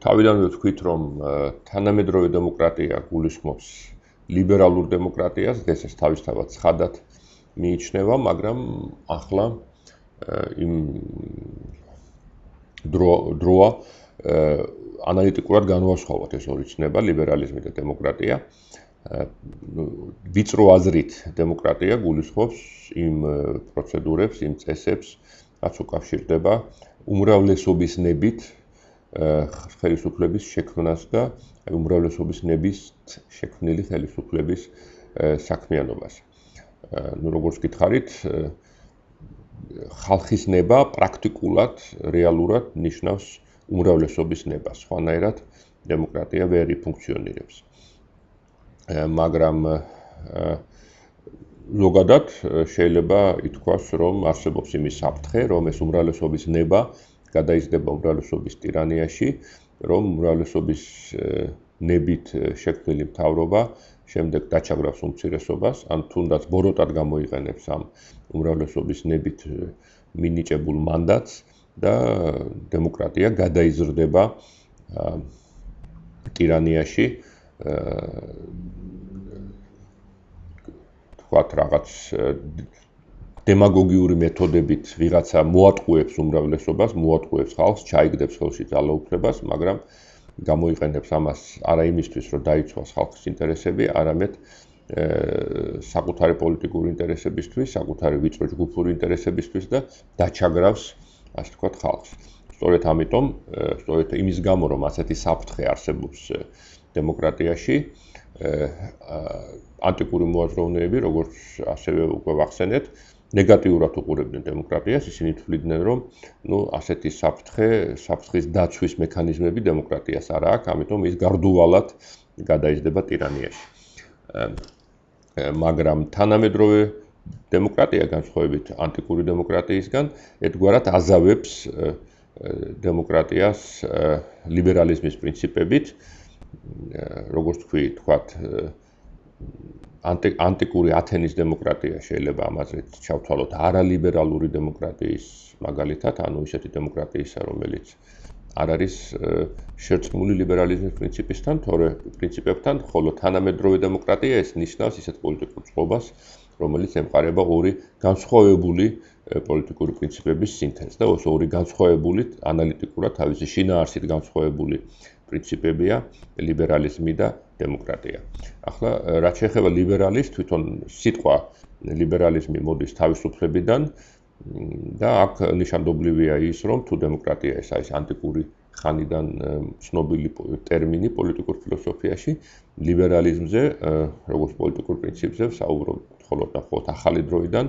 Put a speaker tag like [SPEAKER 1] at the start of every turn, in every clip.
[SPEAKER 1] თავიდანვე ვთქვით, რომ თანამედროვე დემოკრატია გულისხმობს ლიბერალურ დემოკრატიას, დღეს ეს თავისთავად ცხადად მიიჩნევა, მაგრამ ახლა იმ დროა ანალიტიკურად განვასხვავოთ ეს ორი ცნება, ლიბერალიზმი და დემოკრატია. ვიწრო აზრით დემოკრატია გულისხმობს იმ პროცედურებს, იმ წესებს, რაც უკავშირდება უმრავლესობის ნებით ხელისუფლების შექმნას და უმრავლესობის ნებით შექმნილი ხელისუფლების საქმიანობას. როგორც გითხარით, ხალხის ნება პრაქტიკულად, რეალურად ნიშნავს უმრავლესობის ნებას, სხვანაირად დემოკრატია ვერ ფუნქციონირებს. მაგრამ ზოგადად შეიძლება ითქვას, რომ არსებობს იმის საფრთხე, რომ ეს უმრავლესობის ნება გადაიზრდება უმრავლესობის ტირანიაში, რომ უმრავლესობის ნებით შექმნილი მთავრობა შემდეგ დაჩაგრავს უმცირესობას, ან თუნდაც ბოროტად გამოიყენებს ამ უმრავლესობის ნებით მინიჭებულ მანდატს და დემოკრატია გადაიზრდება ტირანიაში, თქვათ რაღაც დემაგოგიური მეთოდებით ვიღაცა მოატყუებს უმრავლესობას, მოატყუებს ხალხს, ჩაიგდებს ხელში ძალაუფლებას, მაგრამ გამოიყენებს ამას არა იმისთვის, რომ დაიცვას ხალხის ინტერესები, არამედ საკუთარი პოლიტიკური ინტერესებისთვის, საკუთარი ვიწრო ჯგუფური ინტერესებისთვის და დაჩაგრავს, ასე ვთქვათ, ხალხს. სწორედ ამიტომ, სწორედ იმის გამო, რომ ასეთი საფრთხე არსებობს დემოკრატიაში, ანტიკური მოაზროვნეები, როგორც ასევე უკვე ვახსენეთ, ნეგატიურად უყურებდნენ დემოკრატიას, ისინი თვლიდნენ, რომ ასეთი საფრთხის დაცვის მექანიზმები დემოკრატიას არ აქვს, ამიტომ ის გარდუვალად გადაიზრდება ტირანიაში. მაგრამ თანამედროვე დემოკრატია განსხვავებით ანტიკური დემოკრატიისგან, ერთგვარად აზავებს დემოკრატიას ლიბერალიზმის პრინციპებით, როგორც თქვათ, ანტიკური ათენის დემოკრატია შეიძლება ამაზე ჩავთვალოთ არალიბერალური დემოკრატიის მაგალითად, ანუ ისეთი დემოკრატიისა, რომელიც არ არის შერწყმული ლიბერალიზმის პრინციპებთან, ხოლო თანამედროვე დემოკრატია ეს ნიშნავს ისეთ პოლიტიკურ წყობას, რომელიც ემყარება ორი განსხვავებული პოლიტიკური პრინციპების სინთეზს და ეს ორი განსხვავებული ანალიტიკურად თავისი შინაარსით განსხვავებული პრინციპებია ლიბერალიზმი და დემოკრატია. ახლა რაც შეეხება ლიბერალიზმს, თვითონ სიტყვა ლიბერალიზმი მოდის თავისუფლებიდან და აქ ნიშანდობლივია ის, რომ თუ დემოკრატია ეს არის ანტიკური ხანიდან ცნობილი ტერმინი პოლიტიკურ ფილოსოფიაში, ლიბერალიზმზე, როგორც პოლიტიკურ პრინციპზე ვსაუბრობთ მხოლოდ ახალი დროიდან,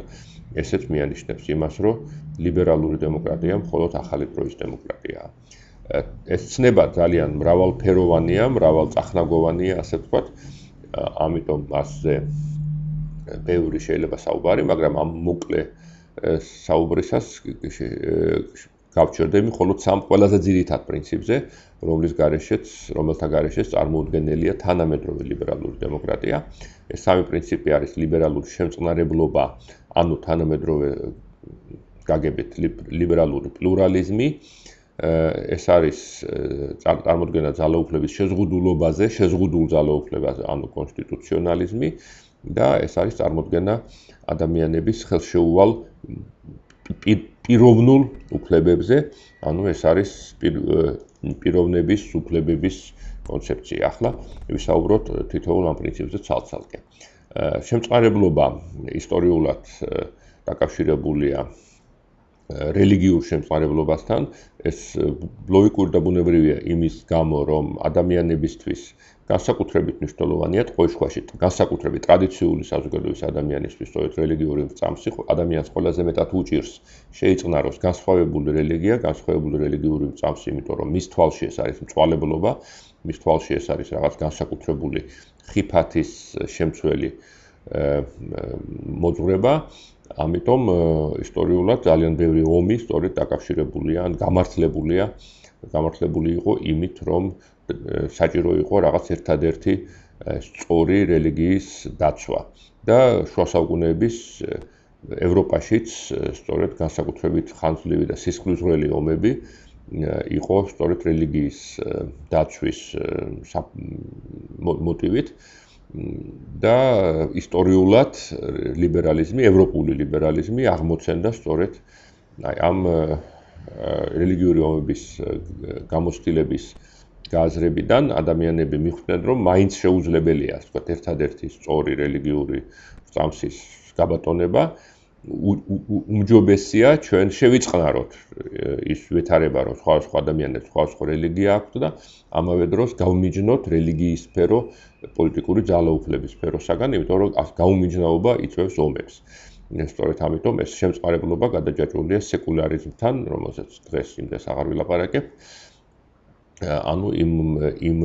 [SPEAKER 1] ესეც მიანიშნებს იმას, რომ ლიბერალური დემოკრატია მხოლოდ ახალი დროის დემოკრატიაა. ეს ცნება ძალიან მრავალფეროვანია, მრავალწახნაგოვანია, ასე ვთქვათ, ამიტომ მასზე ბევრი შეიძლება საუბარი, მაგრამ ამ მოკლე საუბრისას გავჩერდები მხოლოდ სამ ყველაზე ძირითად პრინციპზე, რომელთა გარეშეც წარმოუდგენელია თანამედროვე ლიბერალური დემოკრატია. ეს სამი პრინციპი არის ლიბერალური შემწყნარებლობა, ანუ თანამედროვე გაგებით ლიბერალური პლურალიზმი, ეს არის წარმოდგენა ძალაუფლების შეზღუდულ ძალაუფლებაზე, ანუ კონსტიტუციონალიზმი და ეს არის წარმოდგენა ადამიანების ხელშეუვალ პიროვნულ უფლებებზე, ანუ ეს არის პიროვნების უფლებების კონცეფცია. ახლა ვისაუბროთ თითოეულ ამ პრინციპზე ცალ-ცალკე. შემწყნარებლობა ისტორიულად დაკავშირებულია რელიგიურ შემწყნარებლობასთან, ეს ლოგიკური და ბუნებრივია იმის გამო, რომ ადამიანებისთვის განსაკუთრებით მნიშვნელოვანია ყოველშვაში, განსაკუთრებით ტრადიციული საზოგადოების ადამიანისთვის, სწორედ რელიგიური წამსი ადამიანს ყველაზე მეტად უჭირს შეიწყნაროს განსხვავებული რელიგია, განსხვავებული რელიგიური წამსი, იმიტომ რომ მის თვალში ეს არის მწვალებლობა, მის თვალში ეს არის რაღაც განსაკუთრებული ხიფათის შემცველი მოძღვრება. ამიტომ ისტორიულად ძალიან ბევრი ომი სწორედ დაკავშირებულია ან გამართლებული იყო იმით, რომ საჭირო იყო რაღაც ერთადერთი სწორი რელიგიის დაცვა და შუა საუკუნეების ევროპაშიც სწორედ განსაკუთრებით ხანძლივი და სისხლისღვრელი ომები იყო სწორედ რელიგიის დაცვის მოტივით და ისტორიულად ლიბერალიზმი, ევროპული ლიბერალიზმი აღმოცენდა სწორედ ამ რელიგიური ომების გამოცდილების გააზრებიდან ადამიანები მიხვდნენ, რომ მაინც შეუძლებელია, ასე ვთქვათ, ერთადერთი სწორი რელიგიური წამსის გაბატონება, უმჯობესია ჩვენ შევიწყნაროთ ის ვითარება, რომ სხვა ადამიანებს სხვა რელიგია აქვთ და ამავე დროს გავმიჯნოთ რელიგიის სფერო პოლიტიკური ძალაუფლების სფეროსაგან, იმიტომ რომ გაუმიჯნაობა იწვევს ომებს. სწორედ ამიტომ ეს შემწყარებლობა გადაჯაჭვულია სეკულარიზმთან, რომელზეც დღეს იმდენს აღარ ვილაპარაკებ. ანუ იმ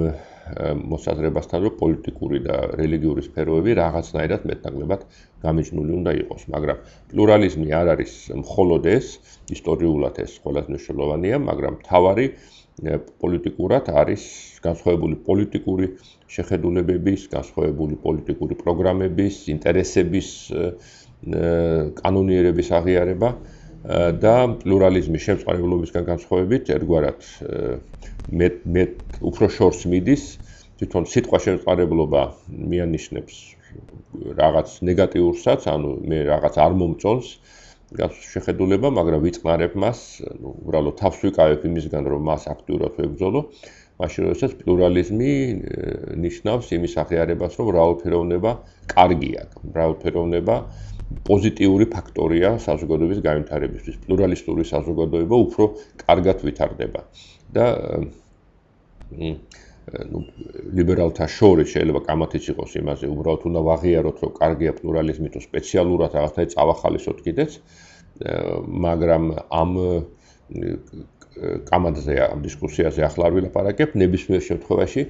[SPEAKER 1] მოსაზრებასთან, რომ პოლიტიკური და რელიგიური სფეროები რაღაცნაირად მეტნაკლებად გამიჯნული უნდა იყოს, მაგრამ პლურალიზმი არ არის მხოლოდ ეს, ისტორიულად ეს ყველაზე მნიშვნელოვანია, მაგრამ მთავარი პოლიტიკურად არის განსხვავებული პოლიტიკური შეხედულებების, განსხვავებული პოლიტიკური პროგრამების, ინტერესების კანონიერების აღიარება და პლურალიზმის შემწყარებლობისგან განსხვავებით ერთგვარად უფრო შორს მიდის, თვითონ სიტყვა შემწყარებლობა მიანიშნებს რაღაც ნეგატიურსაც, ანუ მე რაღაც არ მომწონს შეხედულება, მაგრამ ვიწყნარებ მას, უბრალოდ თავს ვიკავებ იმისგან, რომ მას აქტიურად ვებრძოლო, მაშინ როდესაც პლურალიზმი ნიშნავს იმის აღიარებას, რომ მრავალფეროვნება კარგია, მრავალფეროვნება პოზიტიური ფაქტორია საზოგადოების განვითარებისთვის. პლურალისტური საზოგადოება უფრო კარგად ვითარდება და ლიბერალთა შორის შეიძლება კამათიც იყოს იმაზე, უბრალოდ უნდა ვაღიაროთ, რომ კარგია პლურალიზმი თუ სპეციალურად რაღაცნაირად წავახალისოთ კიდეც, მაგრამ ამ კამათზე, ამ დისკუსიაზე ახლა არ ვილაპარაკებ, ნებისმიერ შემთხვევაში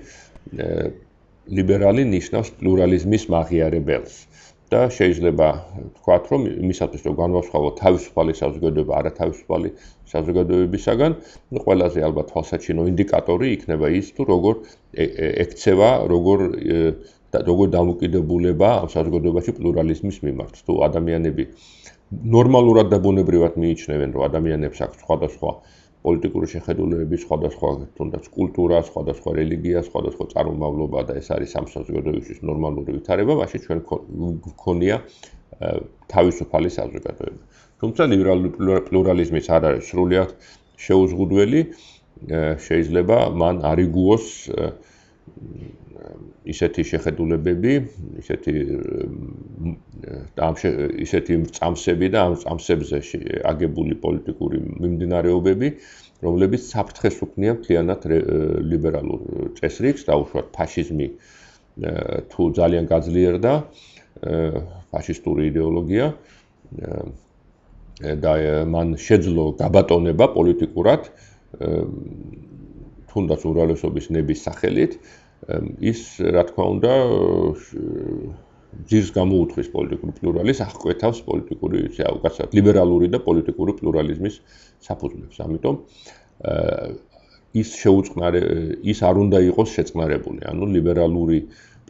[SPEAKER 1] ლიბერალი ნიშნავს პლურალიზმის მაღიარებელს. და შეიძლება ვთქვათ, რომ იმისათვის, რომ განვასხვაოთ თავისუფალი საზოგადოება არათავისუფალი საზოგადოებისაგან, ყველაზე ალბათ თვალსაჩინო ინდიკატორი იქნება ის, თუ როგორ ექცევა, როგორ დამოკიდებულება ამ საზოგადოებაში პლურალიზმის მიმართ. თუ ადამიანები ნორმალურად და ბუნებრივად მიიჩნევენ, რომ ადამიანებს აქვს სხვადასხვა პოლიტიკური შეხედულებები, სხვადასხვა თუნდაც კულტურა, სხვადასხვა რელიგია, სხვადასხვა წარმომავლობა და ეს არის ამ საზოგადოებისთვის ნორმალური ვითარება, მაშინ ჩვენ გვქონია თავისუფალი საზოგადოება. თუმცა ლიბერალური პლურალიზმის არ არის სრულიად შეუზღუდველი, შეიძლება მან არ იგუოს ისეთი შეხედულებები, ისეთი წამსები და ამ წამსებზე აგებული პოლიტიკური მიმდინარეობები, რომლებიც საფრთხეს უქმნიან მთლიანად ლიბერალურ წესრიგს, დაუშვათ ფაშიზმი თუ ძალიან გაძლიერდა, ფაშისტური იდეოლოგია და მან შეძლო გაბატონება პოლიტიკურად, თუნდაც უმრავლესობის ნების სახელით, ის, რა თქმა უნდა, ძირს გამოუთხრის პოლიტიკური პლურალიზმს, აღკვეთავს პოლიტიკური, უკაცრავად ლიბერალური და პოლიტიკური პლურალიზმის საფუძვლებს. ამიტომ ის არ უნდა იყოს შეწყნარებული. ანუ ლიბერალური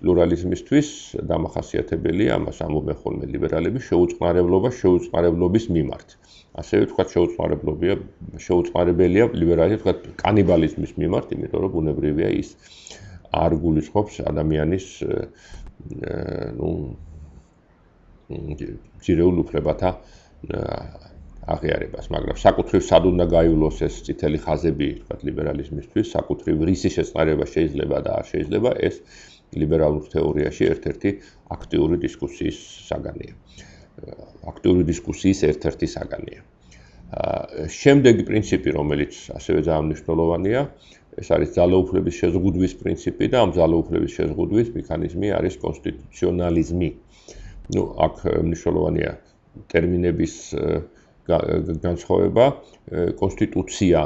[SPEAKER 1] პლურალიზმისთვის დამახასიათებელია, ამას ამბობენ ხოლმე ლიბერალები, შეუწყნარებლობის მიმართ. ასევე ვთქვათ, შეუწყნარებელია ლიბერალი, ვთქვათ, კანიბალიზმის მიმართ, იმიტომ რომ ბუნებრივია ის არ გულისხმობს ადამიანის ძირეულ უფლებათა აღიარებას, მაგრამ საკუთრივ სად უნდა გაივლოს ეს წითელი ხაზები, ვთქვათ, ლიბერალიზმისთვის, საკუთრივ რისი შეწყნარება შეიძლება და არ შეიძლება, ეს ლიბერალურ თეორიაში ერთ-ერთი აქტიური დისკუსიის საგანია. აქტიური დისკუსიის ერთ-ერთი საგანია. შემდეგი პრინციპი, რომელიც ასევე ძალიან მნიშვნელოვანია, ეს არის ძალაუფლების შეზღუდვის პრინციპი და ამ ძალაუფლების შეზღუდვის მექანიზმი არის კონსტიტუციონალიზმი. აქ მნიშვნელოვანია ტერმინების განსხვავება. კონსტიტუცია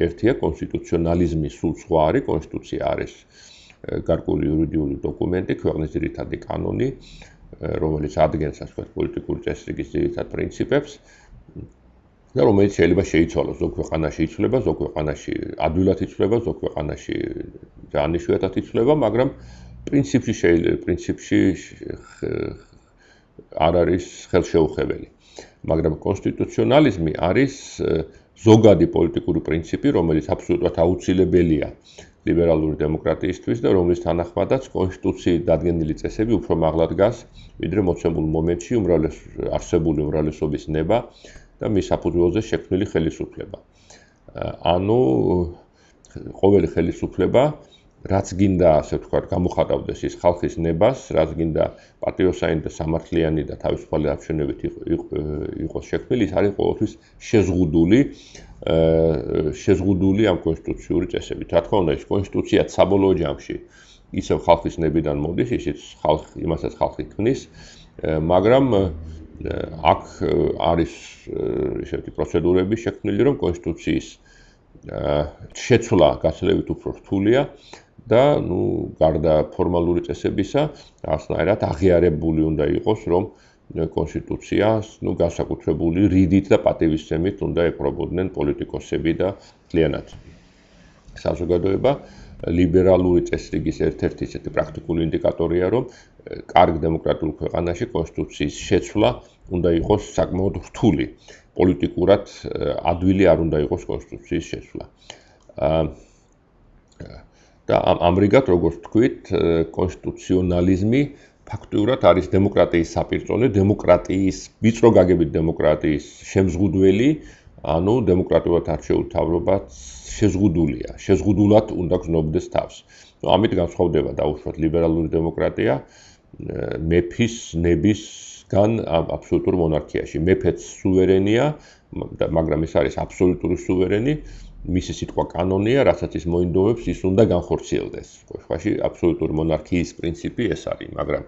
[SPEAKER 1] ერთია, კონსტიტუციონალიზმი სულ სხვა არის, კონსტიტუცია არის გარკვეული იურიდიული დოკუმენტი, ქვეყნის ძირითადი კანონი, რომელიც ადგენს, ასე ვთქვათ, პოლიტიკური წესრიგის ძირითად პრინციპებს და რომელიც შეიძლება შეიცვალოს, ზოგ ქვეყანაში იცვლება, ზოგ ქვეყანაში ადვილად იცვლება, ზოგ ქვეყანაში ძალიან იშვიათად იცვლება, მაგრამ პრინციპში არ არის ხელშეუხებელი. მაგრამ კონსტიტუციონალიზმი არის ზოგადი პოლიტიკური პრინციპი, რომელიც აბსოლუტურად აუცილებელია ლიბერალური დემოკრატიისთვის და რომლის თანახმადაც კონსტიტუციით დადგენილი წესები უფრო მაღლა დგას, ვიდრე მოცემულ მომენტში არსებული უმრავლესობის ნება და მის საფუძველზე შექმნილი ხელისუფლება. ანუ ყოველი ხელისუფლება რაც გინდა, ასე ვთქვათ, გამოხატავდეს ის ხალხის ნებას, რაც გინდა პატრიოტიანი და სამართლიანი და თავისუფალი არჩევნებით იყოს შექმნილი, ის არის ყოველთვის შეზღუდული ამ კონსტიტუციური წესებით. Რა თქმა უნდა, ეს კონსტიტუციაც საბოლოო ჯამში ისევ ხალხის ნებიდან მოდის, იმასაც ხალხი ქმნის, მაგრამ აქ არის ისეთი პროცედურები შექმნილი, რომ კონსტიტუციის შეცვლა გაცილებით უფრო რთულია და გარდა ფორმალური წესებისა, რაღაცნაირად აღიარებული უნდა იყოს, რომ კონსტიტუციას, განსაკუთრებული რიდით და პატივისცემით უნდა ეპყრობოდნენ პოლიტიკოსები და მთლიანად საზოგადოება. ლიბერალური წესრიგის ერთ-ერთი ისეთი პრაქტიკული ინდიკატორია, რომ კარგ დემოკრატიულ ქვეყანაში კონსტიტუციის შეცვლა უნდა იყოს საკმაოდ რთული. პოლიტიკურად ადვილი არ უნდა იყოს კონსტიტუციის შეცვლა. და ამრიგად, როგორც თქვით, კონსტიტუციონალიზმი ფაქტურად არის დემოკრატიის საპირწონე, დემოკრატიის, ვიწრო გაგებით დემოკრატიის შემზღუდველი, ანუ დემოკრატიულად არჩეულ მთავრობაც შეზღუდულია, შეზღუდულად უნდა გრძნობდეს თავს. ამით განსხვავდება დაუშვათ ლიბერალური დემოკრატია მეფის ნებისგან აბსოლუტურ მონარქიაში. მეფეც სუვერენია, მაგრამ ეს არის აბსოლუტური სუვერენი, მისი სიტყვა კანონია, რასაც ის მოინდომებს, ის უნდა განხორციელდეს. ხოში აბსოლუტური მონარქიის პრინციპი ეს არის, მაგრამ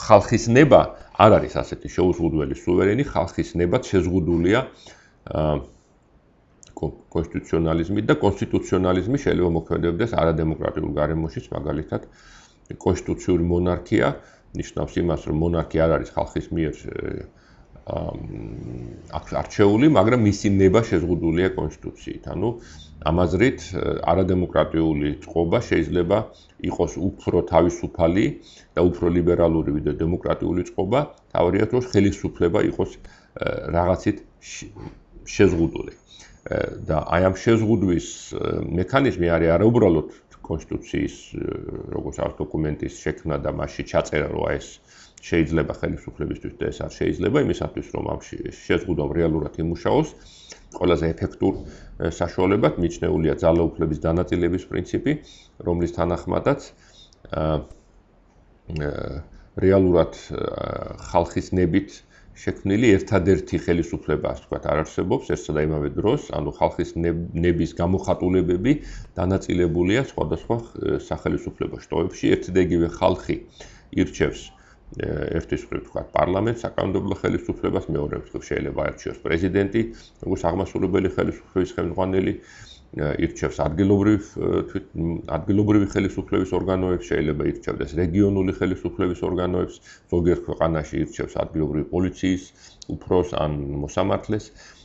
[SPEAKER 1] ხალხის ნება არ არის ასეთი შეუზღუდველი სუვერენი, ხალხის ნება შეზღუდულია კონსტიტუციონალიზმით და კონსტიტუციონალიზმი შეიძლება მოქმედებდეს არადემოკრატიულ გარემოშიც, მაგალითად კონსტიტუციური მონარქია ნიშნავს იმას, რომ მონარქია არ არის ხალხის მიერ არჩეული, მაგრამ მისი ნება შეზღუდულია კონსტიტუციით. ანუ ამაზრით არადემოკრატიული წყობა შეიძლება იყოს უფრო თავისუფალი და უფრო ლიბერალური ვიდრე დემოკრატიული წყობა, თავარია რომ ხელისუფლება იყოს რაღაცით შეზღუდული. და აი ამ შეზღუდვის მექანიზმი არის არა უბრალოდ კონსტიტუციის როგორც არის დოკუმენტის შექმნა და მასში ჩაწერა, რომ ეს შეიძლება ხელისუფლებისთვის და ეს არ შეიძლება, იმისათვის რომ ამ შეზღუდვამ რეალურად იმუშაოს, ყველაზე ეფექტურ საშუალებად მიჩნეულია ძალაუფლების დანაწილების პრინციპი, რომლის თანახმადაც რეალურად ხალხის ნებით შექმნილი ერთადერთი ხელისუფლება, ასე ვთქვათ, არ არსებობს ერთსა და იმავე დროს, ანუ ხალხის ნების გამოხატულებები დანაწილებულია სხვადასხვა სახელისუფლებო შტოებში, ერთი და იგივე ხალხი ირჩევს ერთის მხრივ ვთქვათ პარლამენტს, საკანონმდებლო ხელისუფლებას, მეორე მხრივ შეიძლება აირჩიოს პრეზიდენტი, როგორც აღმასრულებელი ხელისუფლების ხელმძღვანელი, ირჩევს ადგილობრივი ხელისუფლების ორგანოებს, შეიძლება ირჩევდეს რეგიონული ხელისუფლების ორგანოებს, ზოგიერთ ქვეყანაში ირჩევს ადგილობრივი პოლიციის უფროსს ან მოსამართლეს,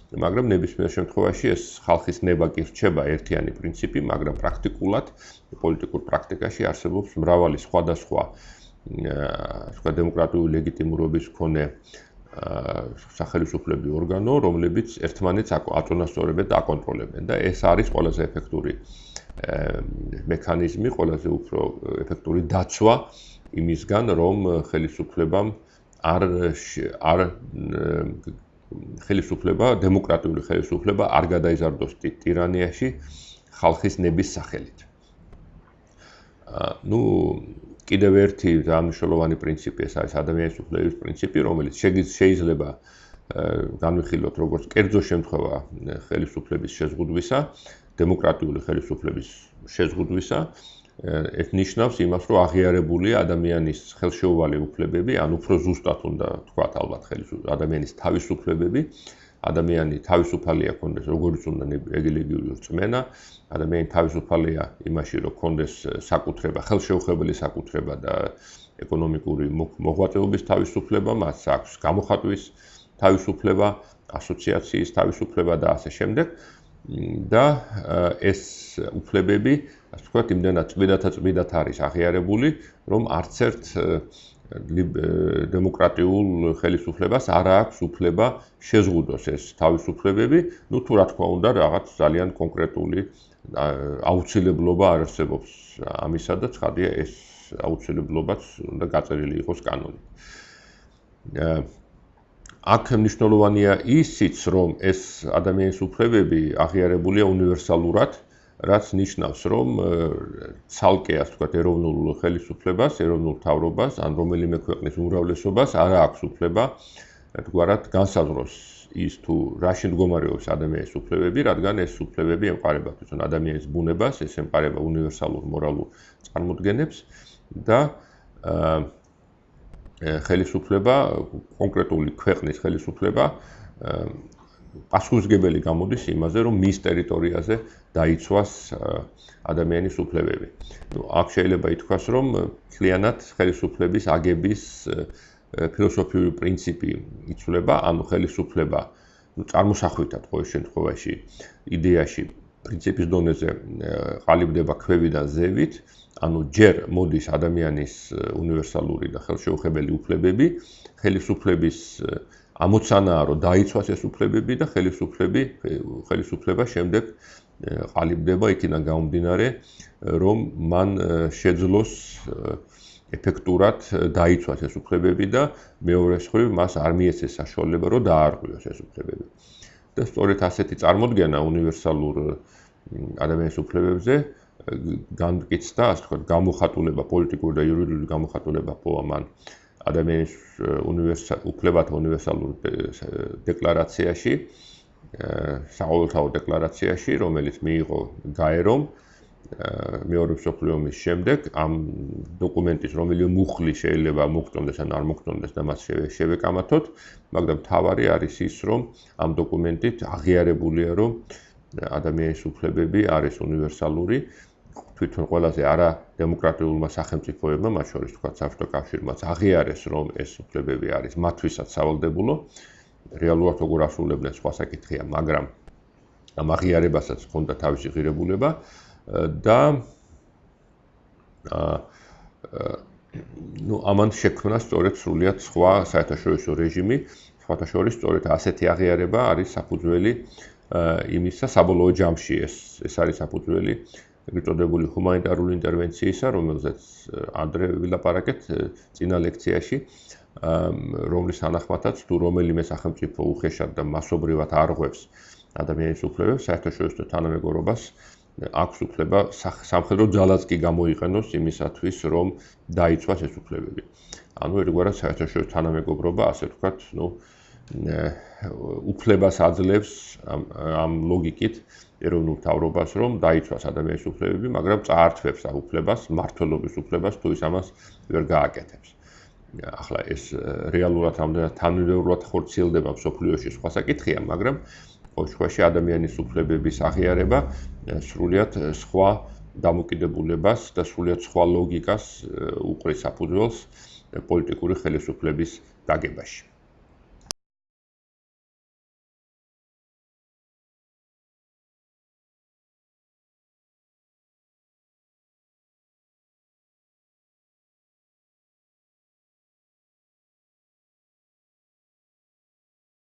[SPEAKER 1] მაგრამ ნებისმიერ შემთხვევაში ეს ხალხის ნება კი რჩება ერთიანი პრინციპი, მაგრამ პრაქტიკულად პოლიტიკურ პრაქტიკაში არსებობს მრავალი სხვადასხვა დემოკრატიული ლეგიტიმურობის მქონე სახელმწიფოებრივი ორგანო, რომლებიც ერთმანეთს აწონასწორებენ და აკონტროლებენ და ეს არის ყველაზე ეფექტური მექანიზმი, ყველაზე უფრო ეფექტური დაცვა იმისგან, რომ დემოკრატიული ხელისუფლება არ გადაიზარდოს ტირანიაში ხალხის ნების სახელით. კიდევ ერთი მნიშვნელოვანი პრინციპი ეს არის ადამიანის უფლების პრინციპი, რომელიც შეიძლება განვიხილოთ როგორც კერძო შემთხვევა ხელისუფლების შეზღუდვისა, დემოკრატიული ხელისუფლების შეზღუდვისა, ეს ნიშნავს იმას, რომ აღიარებულია ადამიანის ხელშეუვალი უფლებები, ან უფრო ზუსტად უნდა ვთქვათ ალბათ ადამიანის თავისუფლებები, ადამიანი თავისუფალია ქონდეს როგორც უნდა ეგრეგიული რწმენა, ადამიანი თავისუფალია იმაში, რომ ქონდეს საკუთრება, ხელშეუხებელი საკუთრება და ეკონომიკური მოღვაწეობის თავისუფლება, მას აქვს გამოხატვის თავისუფლება, ასოციაციის თავისუფლება და ასე შემდეგ. და ეს უფლებები, ასე ვთქვათ, იმდენად წმინდათ არის აღიარებული, რომ არც ერთ დემოკრატიულ ხელისუფლებას არ აქვს უფლება შეზღუდოს ეს თავისუფლებები, ну თუ რა თქმა უნდა რაღაც ძალიან კონკრეტული აუცილებლობა არ არსებობს ამისა და ცხადია ეს აუცილებლობაც უნდა გაწერილი იყოს კანონით. აქ მნიშვნელოვანია ისიც, რომ ეს ადამიანის უფლებები აღიარებულია უნივერსალურად, რაც ნიშნავს, რომ ცალკე ასე ვთქვათ ეროვნულ ხელისუფლებას, ეროვნულ მთავრობას ან რომელიმე ქვეყნის უმრავლესობას არ აქვს უფლება თქვათ განსაზღვროს ის თუ რაში მდგომარეობს ადამიანის უფლებები, რადგან ეს უფლებები ემყარება თვითონ ადამიანის ბუნებას, ეს ემყარება უნივერსალურ მორალურ წარმოდგენებს და ხელისუფლება, კონკრეტული ქვეყნის ხელისუფლება პასუხისმგებელი გამოდის იმაზე, რომ მის ტერიტორიაზე დაიცვას ადამიანის უფლებები. Ну, აქ შეიძლება ითქვას, რომ მთლიანად ხელისუფლების აგების ფილოსოფიური პრინციპი იცვლება, ანუ ხელისუფლება, წარმოსახვითად ყოველ შემთხვევაში, იდეაში, პრინციპის დონეზე ყალიბდება ქვევიდან ზევით, ანუ ჯერ მოდის ადამიანის უნივერსალური და ხელშეუხებელი უფლებები, ხელისუფლების ამოცანაა, რომ დაიცვას ეს უფლებები და ხელისუფლება შემდეგ ყალიბდება იქიდან გამომდინარე, რომ მან შეძლოს ეფექტურად დაიცვას ეს უფლებები და მეორე მხრივ მას არ მიეცეს საშუალება, რომ დაარღვიოს ეს უფლებები. და სწორედ ასეთი წარმოდგენა უნივერსალურ ადამიანის უფლებებზე განმტკიცდა, ასე ვთქვათ, გამოხატულება, პოლიტიკური და იურიდიული გამოხატულება პოვა მან ადამიანის უფლებათა უნივერსალურ დეკლარაციაში, საყოველთაო დეკლარაციაში, რომელიც მიიღო გაერომ მეორე მსოფლიო ომის შემდეგ, ამ დოკუმენტის რომელიმე მუხლი შეიძლება მოგწონდეს ან არ მოგწონდეს და მას შევეკამათოთ, მაგრამ მთავარი არის ის, რომ ამ დოკუმენტით აღიარებულია, რომ ადამიანის უფლებები არის უნივერსალური, თვითონ ყველაზე არა დემოკრატიულმა სახელმწიფოებმა, მათ შორის თქვა საბჭოთა კავშირმაც აღიარეს, რომ ეს უფლებები არის მათთვისაც სავალდებულო, რეალურად როგორ ასრულებდნენ სხვა საკითხია, მაგრამ ამ აღიარებასაც ჰქონდა თავისი ღირებულება და ამან შექმნა სწორედ სრულიად სხვა საერთაშორისო რეჟიმი, სხვათა შორის სწორედ ასეთი აღიარება არის საფუძველი იმისა, საბოლოო ჯამში ეს არის საფუძველი ეგრეთ წოდებული ჰუმანიტარული ინტერვენციისა, რომელზეც ადრე ვილაპარაკეთ წინა ლექციაში, რომლის თანახმადაც თუ რომელიმე სახელმწიფო უხეშად და მასობრივად არღვევს ადამიანის უფლებებს, საერთაშორისო თანამეგობრობას აქვს უფლება სამხედრო ძალაც კი გამოიყენოს იმისათვის, რომ დაიცვას ეს უფლებები. ანუ ერთგვარად საერთაშორისო თანამეგობრობა, ასე ვთქვათ, უფლებას აძლევს ამ ლოგიკით ეროვნულ მთავრობას, რომ დაიცვას ადამიანის უფლებები, მაგრამ წაართვებს ამ უფლებას, მმართველობის უფლებას, თუ ის ამას ვერ გააკეთებს. ახლა ეს რეალურად რამდენად თანმიმდევრულად ხორციელდება მსოფლიოში სხვა საკითხია, მაგრამ ყოველ შემთხვევაში ადამიანის უფლებების აღიარება სრულიად სხვა დამოკიდებულებას და სრულიად სხვა ლოგიკას უყრის საფუძველს პოლიტიკური ხელისუფლების დაგებაში.